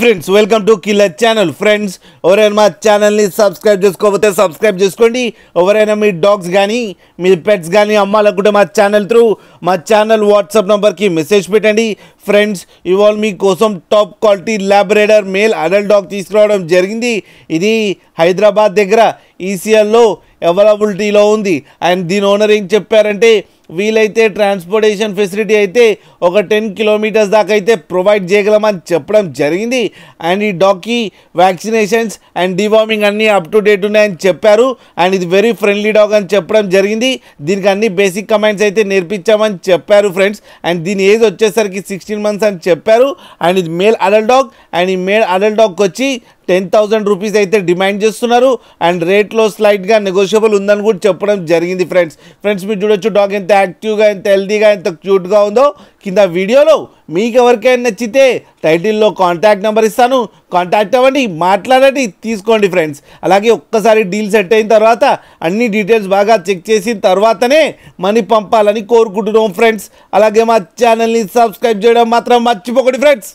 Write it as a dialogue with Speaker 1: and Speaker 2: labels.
Speaker 1: Friends welcome to killer channel. Friends ఎవరైనా మా ఛానల్ని సబ్స్క్రైబ్ చేసుకోకపోతే సబ్స్క్రైబ్ చేసుకోండి. ఎవరైనా మీ డాగ్స్ కానీ మీ పెట్స్ కానీ అమ్మాలనుకుంటే మా ఛానల్ వాట్సాప్ నెంబర్కి మెసేజ్ పెట్టండి. ఫ్రెండ్స్ ఇవాళ మీకోసం top quality Labrador male adult dog తీసుకురావడం జరిగింది. ఇది హైదరాబాద్ దగ్గర ఈసీఎల్లో అవైలబిలిటీలో ఉంది. అండ్ దీని ఓనర్ ఏం చెప్పారంటే వీలైతే ట్రాన్స్పోర్టేషన్ ఫెసిలిటీ అయితే ఒక 10 కిలోమీటర్స్ దాకా అయితే ప్రొవైడ్ చేయగలమని చెప్పడం జరిగింది. అండ్ ఈ డాగ్కి వ్యాక్సినేషన్స్ అండ్ డివార్మింగ్ అన్నీ అప్ టు డేట్ ఉన్నాయని చెప్పారు. అండ్ ఇది వెరీ ఫ్రెండ్లీ డాగ్ అని చెప్పడం జరిగింది. దీనికి అన్ని బేసిక్ కమాండ్స్ అయితే నేర్పించామని చెప్పారు ఫ్రెండ్స్. అండ్ దీని ఏజ్ వచ్చేసరికి 16 months అని చెప్పారు. అండ్ ఇది మేల్ అడల్ట్ డాగ్. అండ్ ఈ మేల్ అడల్ట్ డాగ్కి వచ్చి 10,000 రూపీస్ అయితే డిమాండ్ చేస్తున్నారు. అండ్ రేట్లో స్లైట్గా నెగోషియబుల్ ఉందని కూడా చెప్పడం జరిగింది. ఫ్రెండ్స్ మీరు చూడొచ్చు డాగ్ ఎంత యాక్టివ్గా, ఎంత హెల్తీగా, ఎంత క్యూట్గా ఉందో. కింద వీడియోలో మీకు ఎవరికైనా నచ్చితే టైటిల్లో కాంటాక్ట్ నెంబర్ ఇస్తాను, కాంటాక్ట్ అవ్వండి, మాట్లాడండి, తీసుకోండి ఫ్రెండ్స్. అలాగే ఒక్కసారి డీల్ సెట్ అయిన తర్వాత అన్ని డీటెయిల్స్ బాగా చెక్ చేసిన తర్వాతనే మనీ పంపాలని కోరుకుంటున్నాం ఫ్రెండ్స్. అలాగే మా ఛానల్ని సబ్స్క్రైబ్ చేయడం మాత్రం మర్చిపోకండి ఫ్రెండ్స్.